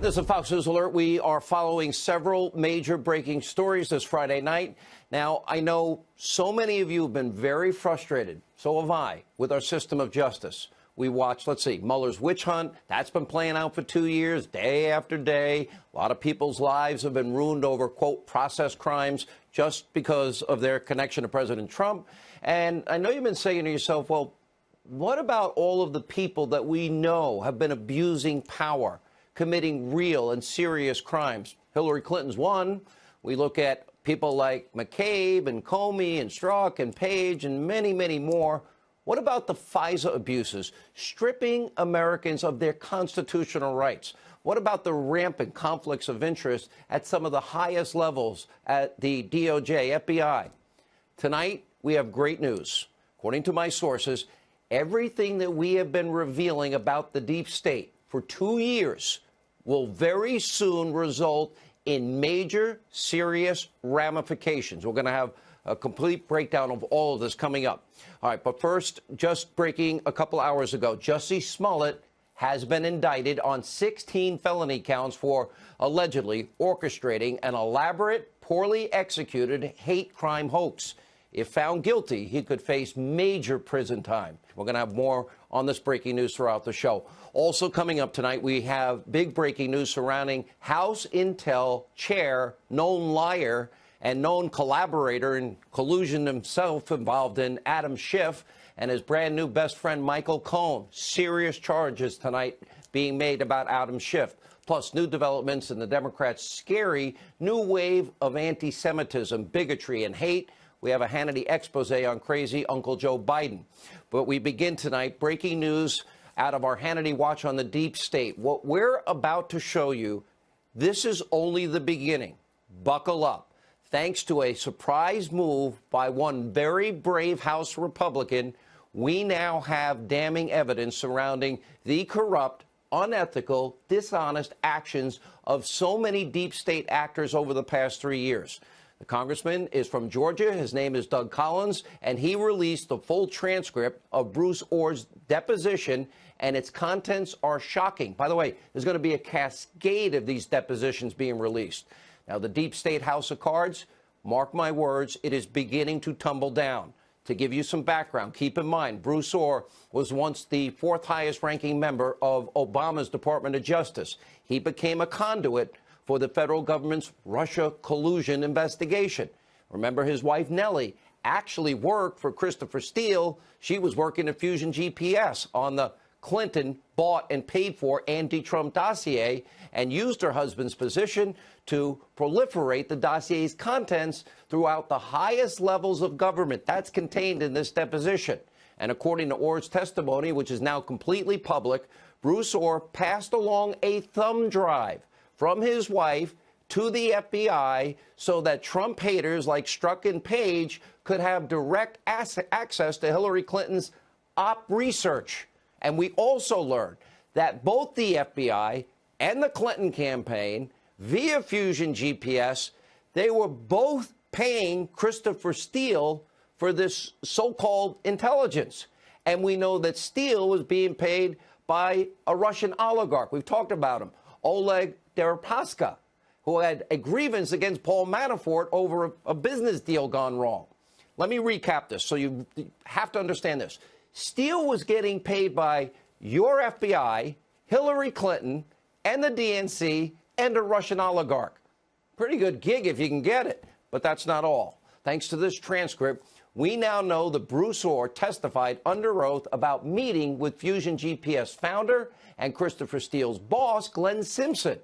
This is a Fox News Alert. We are following several major breaking stories this Friday night. Now, I know so many of you have been very frustrated, so have I, with our system of justice. We watched, let's see, Mueller's witch hunt. That's been playing out for 2 years, day after day. A lot of people's lives have been ruined over, quote, process crimes just because of their connection to President Trump. And I know you've been saying to yourself, well, what about all of the people that we know have been abusing power, committing real and serious crimes? Hillary Clinton's one. We look at people like McCabe and Comey and Strzok and Page and many, many more. What about the Fisa abuses, stripping Americans of their constitutional rights? What about the rampant conflicts of interest at some of the highest levels at the DOJ, FBI? Tonight, we have great news. According to my sources, everything that we have been revealing about the deep state for 2 years will very soon result in major, serious ramifications. We're going to have a complete breakdown of all of this coming up. All right, but first, just breaking a couple hours ago, Jussie Smollett has been indicted on 16 felony counts for allegedly orchestrating an elaborate, poorly executed hate crime hoax. If found guilty, he could face major prison time. We're going to have more on this breaking news throughout the show. Also coming up tonight, we have big breaking news surrounding House Intel chair, known liar, and known collaborator in collusion himself involved in Adam Schiff and his brand new best friend, Michael Cohen. Serious charges tonight being made about Adam Schiff. Plus, new developments in the Democrats' scary new wave of anti-Semitism, bigotry, and hate. We have a Hannity expose on crazy Uncle Joe Biden. But we begin tonight, breaking news out of our Hannity Watch on the deep state. What we're about to show you, this is only the beginning. Buckle up. Thanks to a surprise move by one very brave House Republican, we now have damning evidence surrounding the corrupt, unethical, dishonest actions of so many deep state actors over the past 3 years. The congressman is from Georgia. His name is Doug Collins, and he released the full transcript of Bruce Orr's deposition, and its contents are shocking. By the way, there's going to be a cascade of these depositions being released. Now, the deep state house of cards, mark my words, it is beginning to tumble down. To give you some background, keep in mind, Bruce Orr was once the fourth highest ranking member of Obama's Department of Justice. He became a conduit for the federal government's Russia collusion investigation. Remember, his wife, Nellie, actually worked for Christopher Steele. She was working at Fusion GPS on the Clinton bought and paid for anti-Trump dossier and used her husband's position to proliferate the dossier's contents throughout the highest levels of government. That's contained in this deposition. And according to Orr's testimony, which is now completely public, Bruce Orr passed along a thumb drive from his wife to the FBI so that Trump haters like Strzok and Page could have direct access to Hillary Clinton's op research. And we also learned that both the FBI and the Clinton campaign, via Fusion GPS, they were both paying Christopher Steele for this so-called intelligence. And we know that Steele was being paid by a Russian oligarch. We've talked about him, Oleg Deripaska, who had a grievance against Paul Manafort over a business deal gone wrong. Let me recap this so you have to understand this. Steele was getting paid by your FBI, Hillary Clinton, and the DNC, and a Russian oligarch. Pretty good gig if you can get it, but that's not all. Thanks to this transcript, we now know that Bruce Orr testified under oath about meeting with Fusion GPS founder and Christopher Steele's boss, Glenn Simpson.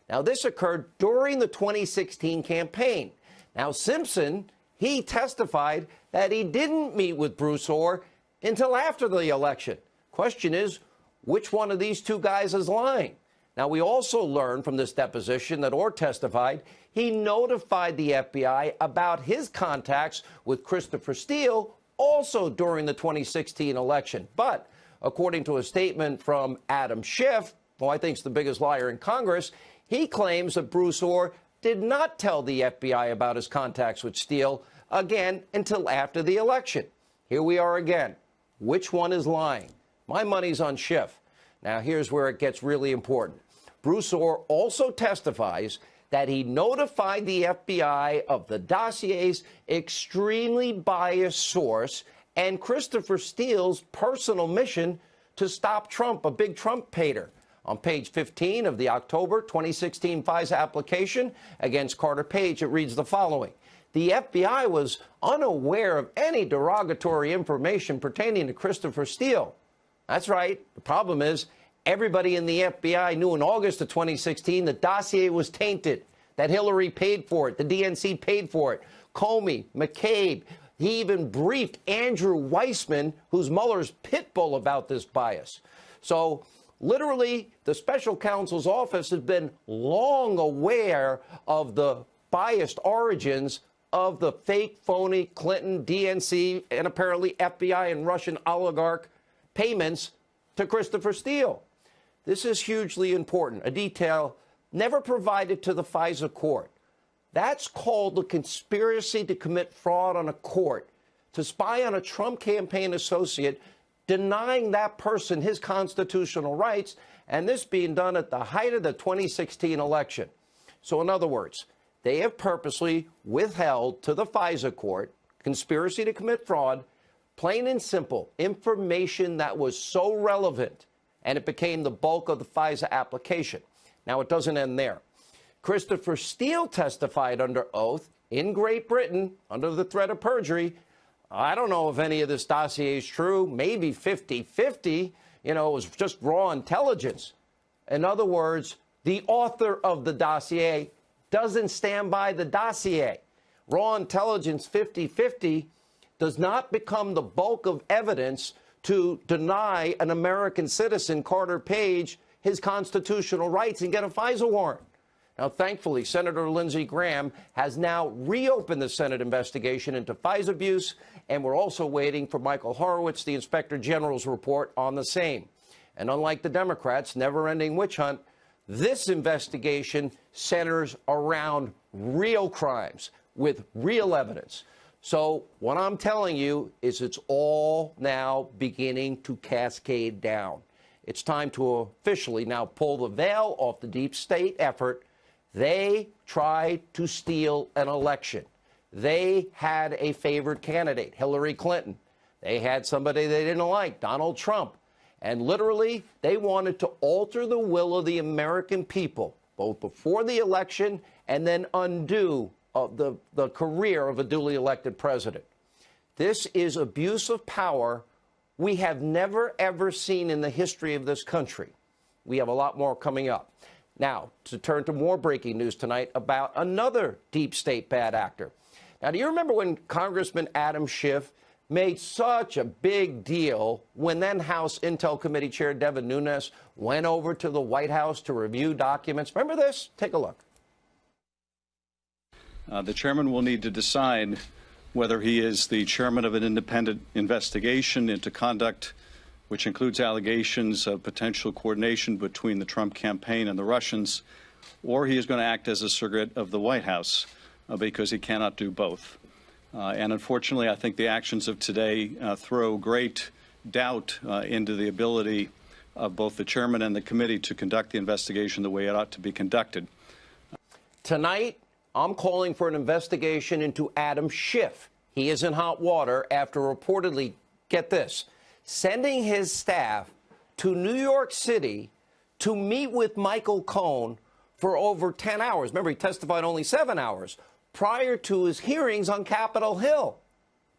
Now, this occurred during the 2016 campaign. Now, Simpson, he testified that he didn't meet with Bruce Orr until after the election. Question is, which one of these two guys is lying? Now, we also learned from this deposition that Orr testified he notified the FBI about his contacts with Christopher Steele also during the 2016 election. But according to a statement from Adam Schiff, who I think is the biggest liar in Congress, he claims that Bruce Orr did not tell the FBI about his contacts with Steele again until after the election. Here we are again. Which one is lying? My money's on Schiff. Now, here's where it gets really important. Bruce Orr also testifies that he notified the FBI of the dossier's extremely biased source and Christopher Steele's personal mission to stop Trump, a big Trump hater. On page 15 of the October 2016 Fisa application against Carter Page, it reads the following. The FBI was unaware of any derogatory information pertaining to Christopher Steele. That's right. The problem is everybody in the FBI knew in August of 2016 the dossier was tainted, that Hillary paid for it, the DNC paid for it, Comey, McCabe. He even briefed Andrew Weissman, who's Mueller's pit bull, about this bias. So literally, the special counsel's office has been long aware of the biased origins of the fake, phony Clinton, DNC, and apparently FBI and Russian oligarch payments to Christopher Steele. This is hugely important, a detail never provided to the FISA court. That's called a conspiracy to commit fraud on a court, to spy on a Trump campaign associate, denying that person his constitutional rights, and this being done at the height of the 2016 election. So in other words, they have purposely withheld to the FISA court, conspiracy to commit fraud, plain and simple, information that was so relevant, and it became the bulk of the FISA application. Now, it doesn't end there. Christopher Steele testified under oath in Great Britain under the threat of perjury. I don't know if any of this dossier is true, maybe 50-50. You know, it was just raw intelligence. In other words, the author of the dossier doesn't stand by the dossier. Raw intelligence 50-50 does not become the bulk of evidence to deny an American citizen, Carter Page, his constitutional rights and get a FISA warrant. Now, thankfully, Senator Lindsey Graham has now reopened the Senate investigation into FISA abuse, and we're also waiting for Michael Horowitz, the Inspector General's report on the same. And unlike the Democrats' never-ending witch hunt, this investigation centers around real crimes with real evidence. So what I'm telling you is it's all now beginning to cascade down. It's time to officially now pull the veil off the deep state effort. They tried to steal an election. They had a favored candidate, Hillary Clinton. They had somebody they didn't like, Donald Trump. And literally, they wanted to alter the will of the American people, both before the election and then undo the career of a duly elected president. This is abuse of power we have never, ever seen in the history of this country. We have a lot more coming up. Now, to turn to more breaking news tonight about another deep state bad actor. Now, do you remember when Congressman Adam Schiff made such a big deal when then House Intel Committee Chair Devin Nunes went over to the White House to review documents? Remember this? Take a look. The chairman will need to decide whether he is the chairman of an independent investigation into conduct which includes allegations of potential coordination between the Trump campaign and the Russians, or he is going to act as a surrogate of the White House because he cannot do both. And unfortunately, I think the actions of today throw great doubt into the ability of both the chairman and the committee to conduct the investigation the way it ought to be conducted. Tonight, I'm calling for an investigation into Adam Schiff. He is in hot water after reportedly, get this, sending his staff to New York City to meet with Michael Cohen for over 10 hours. Remember, he testified only 7 hours prior to his hearings on Capitol Hill.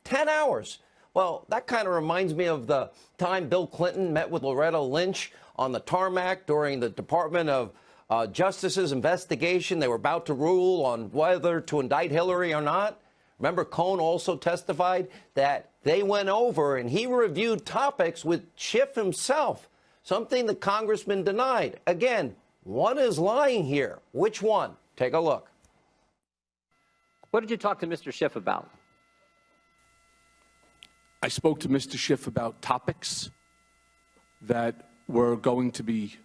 10 hours. Well, that kind of reminds me of the time Bill Clinton met with Loretta Lynch on the tarmac during the Department of Justice's investigation. They were about to rule on whether to indict Hillary or not. Remember, Cohen also testified that they went over and he reviewed topics with Schiff himself, something the congressman denied. Again, one is lying here. Which one? Take a look. What did you talk to Mr. Schiff about? I spoke to Mr. Schiff about topics that were going to be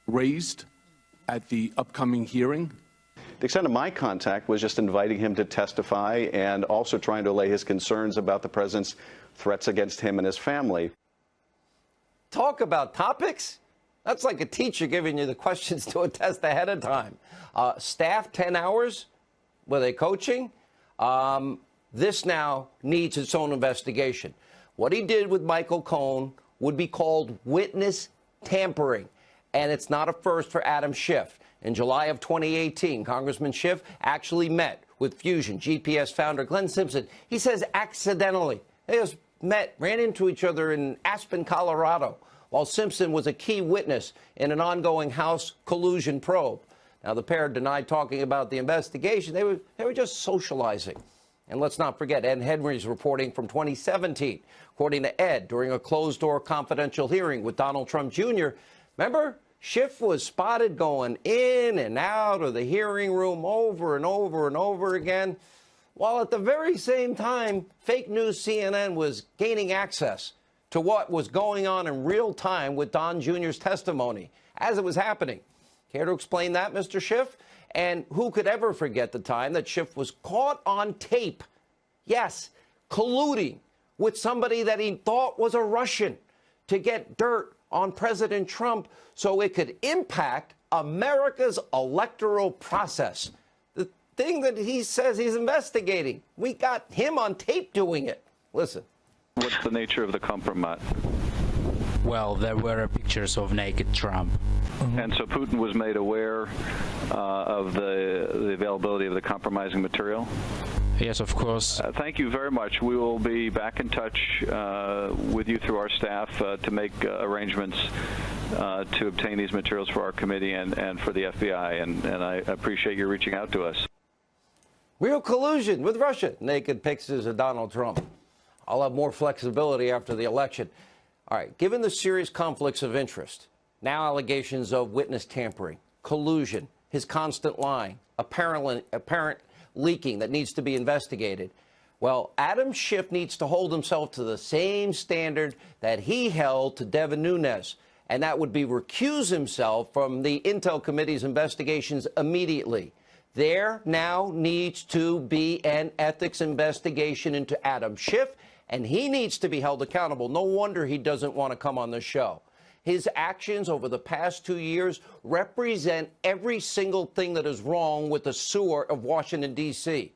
raised at the upcoming hearing. The extent of my contact was just inviting him to testify and also trying to allay his concerns about the president's threats against him and his family. Talk about topics? That's like a teacher giving you the questions to a test ahead of time. Staff 10 hours? Were they coaching? This now needs its own investigation. What he did with Michael Cohen would be called witness tampering, and it's not a first for Adam Schiff. In July of 2018, Congressman Schiff actually met with Fusion GPS founder Glenn Simpson. He says accidentally. They just ran into each other in Aspen, Colorado, while Simpson was a key witness in an ongoing House collusion probe. Now, the pair denied talking about the investigation. They were just socializing. And let's not forget Ed Henry's reporting from 2017. According to Ed, during a closed-door confidential hearing with Donald Trump Jr., remember, Schiff was spotted going in and out of the hearing room over and over and over again, while at the very same time, fake news CNN was gaining access to what was going on in real time with Don Jr.'s testimony as it was happening. Care to explain that, Mr. Schiff? And who could ever forget the time that Schiff was caught on tape, yes, colluding with somebody that he thought was a Russian to get dirt on President Trump so it could impact America's electoral process. The thing that he says he's investigating, we got him on tape doing it. Listen. What's the nature of the compromise? Well, there were pictures of naked Trump. And so Putin was made aware of the availability of the compromising material? Yes, of course. Thank you very much. We will be back in touch with you through our staff to make arrangements to obtain these materials for our committee and for the FBI, and I appreciate you reaching out to us. Real collusion with Russia. Naked pictures of Donald Trump. I'll have more flexibility after the election. All right, given the serious conflicts of interest, now allegations of witness tampering, collusion, his constant lying, apparent leaking that needs to be investigated, well, Adam Schiff needs to hold himself to the same standard that he held to Devin Nunes, and that would be recuse himself from the Intel Committee's investigations immediately. There now needs to be an ethics investigation into Adam Schiff, and he needs to be held accountable. No wonder he doesn't want to come on the show. His actions over the past 2 years represent every single thing that is wrong with the sewer of Washington, D.C.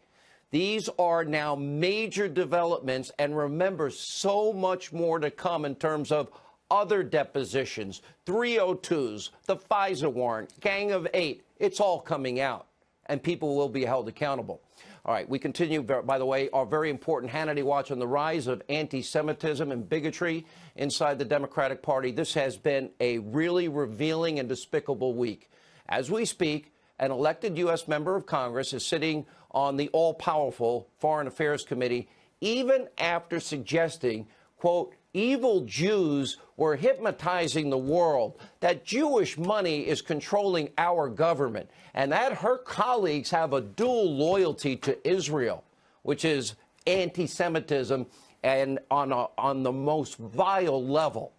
These are now major developments, and remember, so much more to come in terms of other depositions, 302s, the Fisa warrant, Gang of Eight. It's all coming out, and people will be held accountable. All right, we continue, by the way, our very important Hannity Watch on the rise of anti-Semitism and bigotry inside the Democratic Party. This has been a really revealing and despicable week. As we speak, an elected U.S. member of Congress is sitting on the all-powerful Foreign Affairs Committee, even after suggesting, quote, evil Jews were hypnotizing the world, that Jewish money is controlling our government, and that her colleagues have a dual loyalty to Israel, which is anti-Semitism and on the most vile level.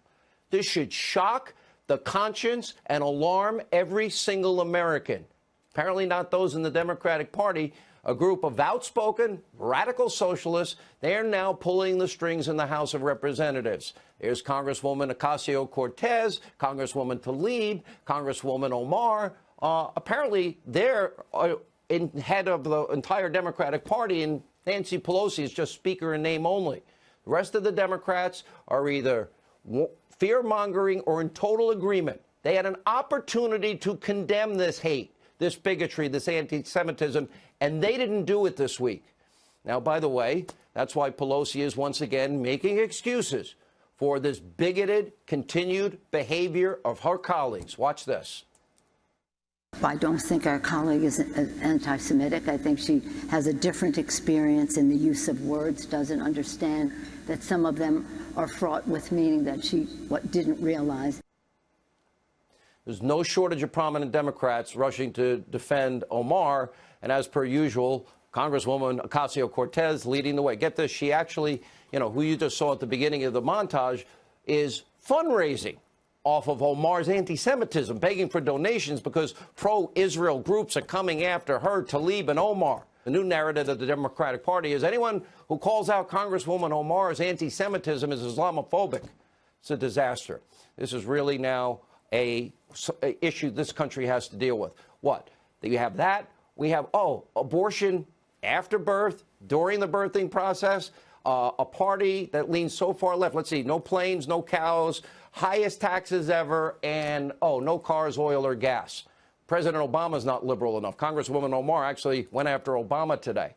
This should shock the conscience and alarm every single American. Apparently not those in the Democratic Party. A group of outspoken radical socialists, they're now pulling the strings in the House of Representatives. There's Congresswoman Ocasio-Cortez, Congresswoman Tlaib, Congresswoman Omar. Apparently, they're in head of the entire Democratic Party, and Nancy Pelosi is just speaker in name only. The rest of the Democrats are either fear-mongering or in total agreement. They had an opportunity to condemn this hate, this bigotry, this anti-Semitism, and they didn't do it this week. Now, by the way, that's why Pelosi is once again making excuses for this bigoted, continued behavior of her colleagues. Watch this. I don't think our colleague is anti-Semitic. I think she has a different experience in the use of words, doesn't understand that some of them are fraught with meaning that she didn't realize. There's no shortage of prominent Democrats rushing to defend Omar. And as per usual, Congresswoman Ocasio-Cortez leading the way. Get this, she actually, who you just saw at the beginning of the montage, is fundraising off of Omar's anti-Semitism, begging for donations because pro-Israel groups are coming after her, Tlaib and Omar. The new narrative of the Democratic Party is anyone who calls out Congresswoman Omar's anti-Semitism is Islamophobic. It's a disaster. This is really now a issue this country has to deal with. What? You have that. We have, abortion after birth, during the birthing process, a party that leans so far left. Let's see, no planes, no cows, highest taxes ever, and, no cars, oil, or gas. President Obama's not liberal enough. Congresswoman Omar actually went after Obama today.